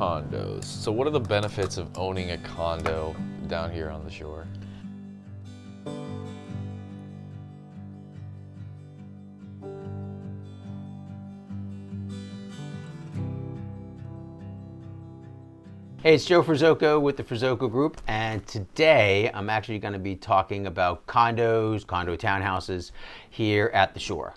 condos. So what are the benefits of owning a condo down here on the shore? Hey, it's Joe Ferzoco with the Ferzoco Group, and today I'm actually going to be talking about condos, condo townhouses here at the shore.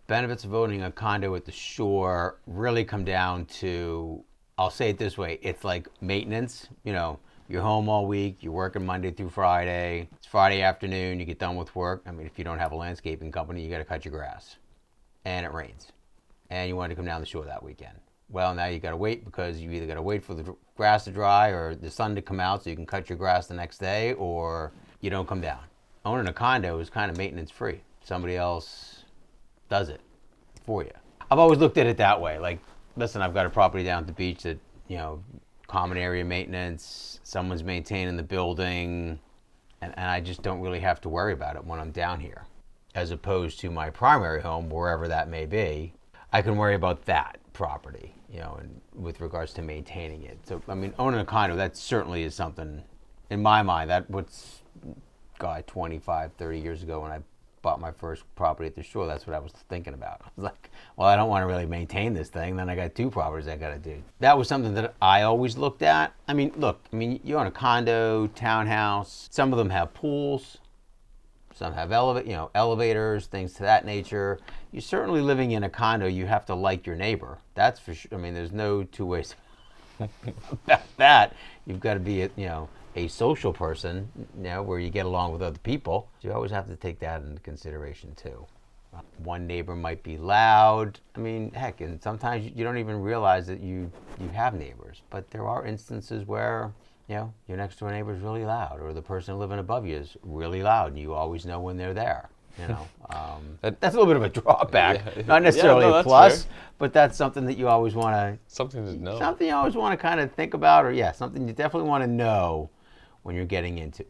Benefits of owning a condo at the shore really come down to, I'll say it this way, it's like maintenance. You know, you're home all week, you're working Monday through Friday, it's Friday afternoon, you get done with work. I mean, if you don't have a landscaping company, you got to cut your grass, and it rains, and you want to come down the shore that weekend. Well, now you got to wait because you either got to wait for the grass to dry or the sun to come out so you can cut your grass the next day, or you don't come down. Owning a condo is kind of maintenance free. Somebody else does it for you. I've always looked at it that way. Like, listen, I've got a property down at the beach that, you know, common area maintenance, someone's maintaining the building, and I just don't really have to worry about it when I'm down here. As opposed to my primary home, wherever that may be, I can worry about that property, you know, and with regards to maintaining it. So, I mean, owning a condo, that certainly is something, in my mind, that was, God, 25, 30 years ago when I bought my first property at the shore, that's what I was thinking about. I was like, well, I don't want to really maintain this thing, then I got two properties I got to do. That was something that I always looked at. I mean, look, you own a condo, townhouse, some of them have pools, some have elevators, things to that nature. You're certainly living in a condo, you have to like your neighbor. That's for sure. I mean, there's no two ways about that. You've got to be a social person, where you get along with other people. You always have to take that into consideration too. One neighbor might be loud. I mean, heck, and sometimes you don't even realize that you have neighbors. But there are instances where your next door neighbor is really loud, or the person living above you is really loud, and you always know when they're there. That's a little bit of a drawback, not necessarily a plus, but that's something that you always want to. Something to know. Something you always want to kind of think about, or something you definitely want to know when you're getting into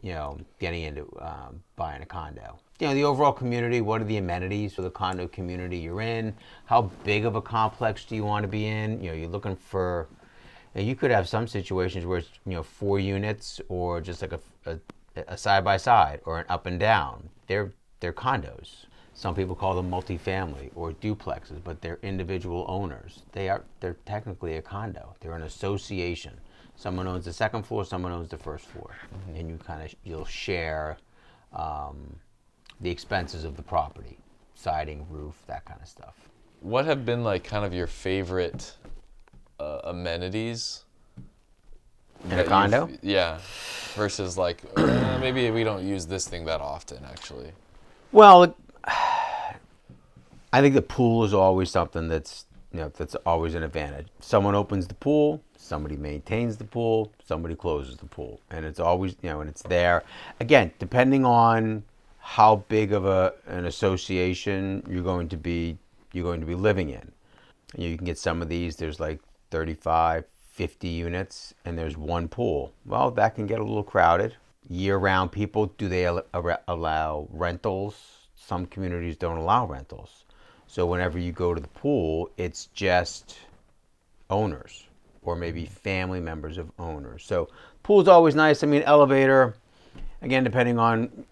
buying a condo. The overall community. What are the amenities for the condo community you're in? How big of a complex do you want to be in? You're looking for. You could have some situations where it's 4 units, or just like a side by side, or an up and down. They're condos. Some people call them multifamily or duplexes, but they're individual owners. They're technically a condo. They're an association. Someone owns the second floor, someone owns the first floor, and you'll share the expenses of the property, siding, roof, that kind of stuff. What have been like kind of your favorite amenities in a condo? Yeah, versus like maybe we don't use this thing that often actually. Well, I think the pool is always something that's always an advantage. Someone opens the pool, somebody maintains the pool, somebody closes the pool, and it's always and it's there. Again, depending on how big of an association you're going to be living in. You can get some of these. There's like 35, 50 units, and there's one pool. Well, that can get a little crowded. Year-round people, do they allow rentals? Some communities don't allow rentals. So whenever you go to the pool, it's just owners or maybe family members of owners. So pool's always nice. I mean, elevator, again, depending on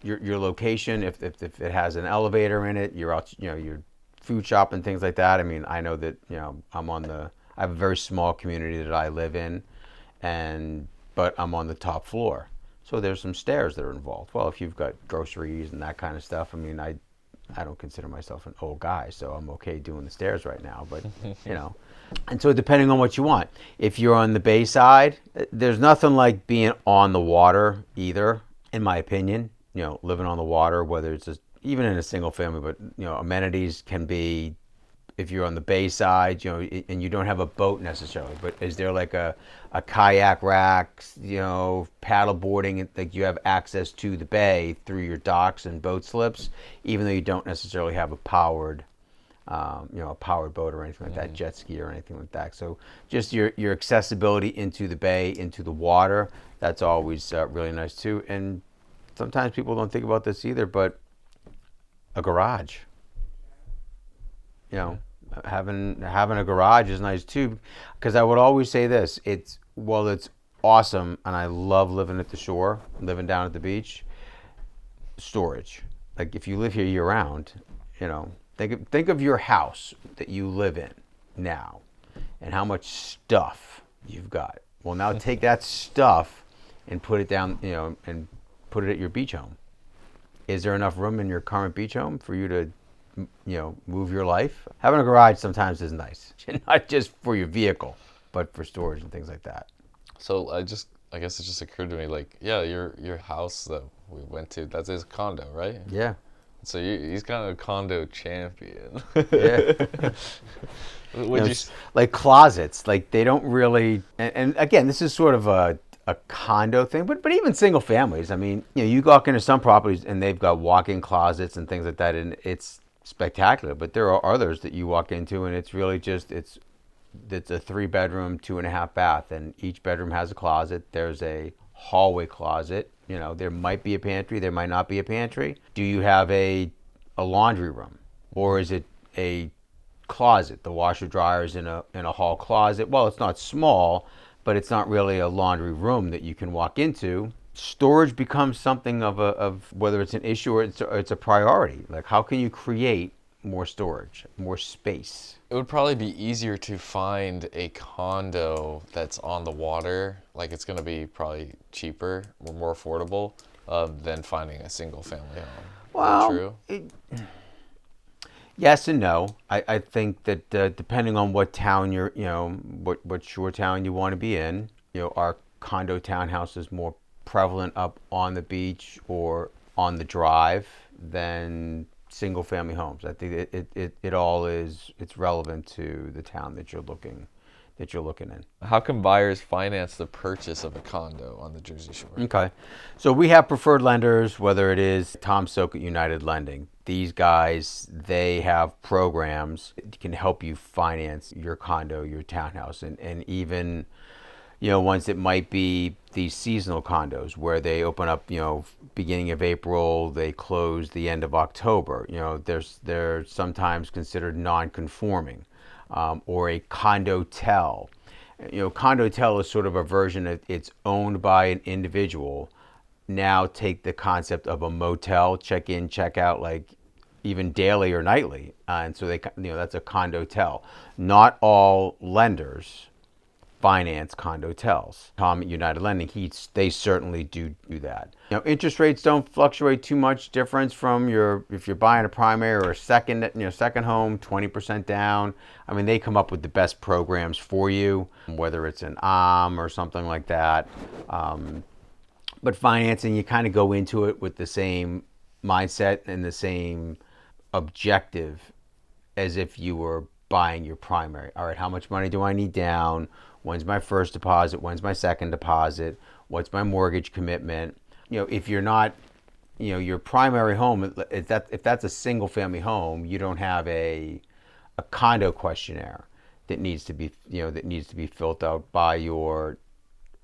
your location, if it has an elevator in it, you're out, your food shop and things like that. I mean, I know that, I have a very small community that I live in, but I'm on the top floor. So there's some stairs that are involved. Well, if you've got groceries and that kind of stuff, I mean, I don't consider myself an old guy, so I'm okay doing the stairs right now, but, And so depending on what you want. If you're on the bay side, there's nothing like being on the water either, in my opinion. Living on the water, whether it's even in a single family, but, amenities can be, if you're on the bay side, and you don't have a boat necessarily, but is there like a kayak rack, paddle boarding, like you have access to the bay through your docks and boat slips, even though you don't necessarily have a powered boat or anything like that, jet ski or anything like that. So just your accessibility into the bay, into the water, that's always really nice too. And sometimes people don't think about this either, but a garage. Having a garage is nice too, because I would always say this: it's awesome, and I love living at the shore, living down at the beach. Storage, like if you live here year round, think of your house that you live in now, and how much stuff you've got. Well, now take that stuff and put it down, and put it at your beach home. Is there enough room in your current beach home for you to move your life? Having a garage sometimes is nice, not just for your vehicle, but for storage and things like that. So I guess it just occurred to me, like, yeah, your house that we went to, that's his condo, right? Yeah. So he's kind of a condo champion. Yeah. Like closets, like they don't really, and again, this is sort of a condo thing, but even single families. I mean, you walk into some properties and they've got walk-in closets and things like that, and it's spectacular. But there are others that you walk into and it's really just it's a 3-bedroom, 2.5 bath, and each bedroom has a closet. There's a hallway closet. There might be a pantry, there might not be a pantry. Do you have a laundry room, or is it a closet? The washer dryer is in a hall closet. Well, it's not small, but it's not really a laundry room that you can walk into. Storage becomes something of whether it's an issue or it's a priority. Like, how can you create more storage, more space? It would probably be easier to find a condo that's on the water. Like, it's going to be probably cheaper or more affordable than finding a single family home. Well, Is that true? Yes and no. I think that depending on what town what shore town you want to be in, our condo townhouse is more prevalent up on the beach or on the drive than single family homes. I think it's relevant to the town that you're looking in. How can buyers finance the purchase of a condo on the Jersey Shore? Okay. So we have preferred lenders, whether it is Tom Soak at United Lending. These guys, they have programs that can help you finance your condo, your townhouse, and even, ones that might be these seasonal condos where they open up, beginning of April, they close the end of October. They're sometimes considered non-conforming. Or a condo-tel. Condo-tel is sort of a version of it's owned by an individual. Now take the concept of a motel, check in, check out, like even daily or nightly, and so that's a condo-tel. Not all lenders finance condo-tels. Tom at United Lending, they certainly do that. Interest rates don't fluctuate too much difference from if you're buying a primary or a second home, 20% down. I mean, they come up with the best programs for you, whether it's an or something like that. But financing, you kind of go into it with the same mindset and the same objective as if you were buying your primary. All right, how much money do I need down? When's my first deposit? When's my second deposit? What's my mortgage commitment? If you're not, your primary home, if that's a single family home, you don't have a condo questionnaire that needs to be filled out by your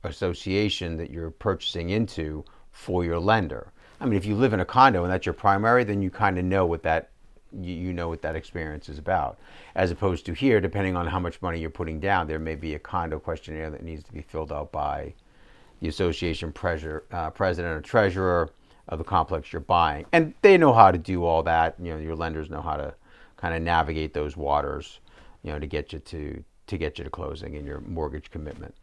association that you're purchasing into for your lender. I mean, if you live in a condo and that's your primary, then you kind of know what that what that experience is about. As opposed to here, depending on how much money you're putting down, there may be a condo questionnaire that needs to be filled out by the association president or treasurer of the complex you're buying. And they know how to do all that. Your lenders know how to kind of navigate those waters, to get you to closing and your mortgage commitment.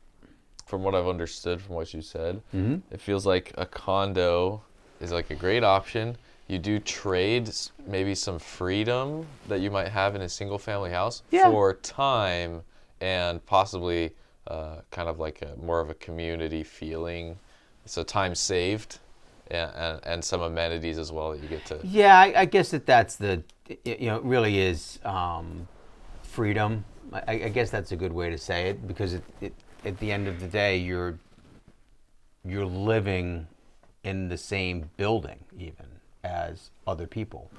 From what I've understood from what you said, it feels like a condo is like a great option. You do trade maybe some freedom that you might have in a single family house for time and possibly kind of like more of a community feeling. So time saved and some amenities as well that you get to. Yeah, I guess that's it really is freedom. I guess that's a good way to say it, because at the end of the day, you're living in the same building even as other people.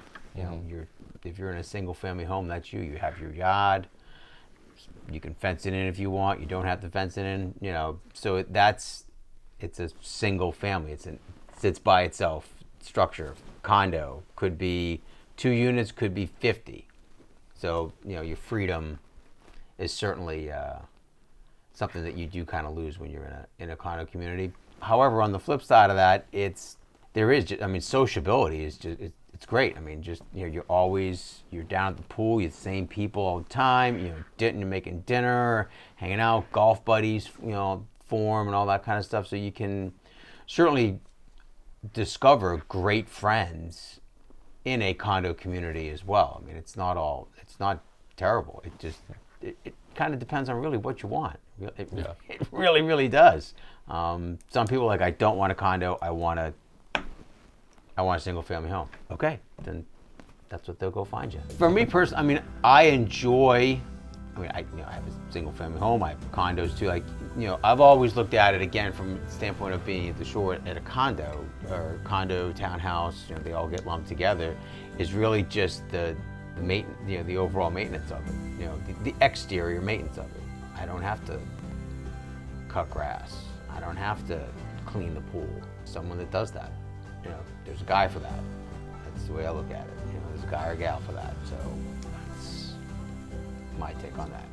If you're in a single family home, that's you. You have your yard. You can fence it in if you want. You don't have to fence it in. So it's a single family. It sits by itself structure. Condo could be 2 units, could be 50. So your freedom is certainly something that you do kind of lose when you're in a condo community. However, on the flip side of that, sociability is just it's great. I mean, just you're down at the pool, you're the same people all the time. You're making dinner, hanging out, golf buddies, form and all that kind of stuff. So you can certainly discover great friends in a condo community as well. I mean, it's not terrible. It kind of depends on really what you want. It really, really does. Some people I don't want a condo. I want a single family home. Okay, then that's what they'll go find you. For me personally, I enjoy. I have a single family home. I have condos too. I've always looked at it again from the standpoint of being at the shore at a condo or condo townhouse. They all get lumped together. Is really just the the overall maintenance of it. The exterior maintenance of it. I don't have to cut grass. I don't have to clean the pool. Someone that does that. There's a guy for that. That's the way I look at it. There's a guy or gal for that. So that's my take on that.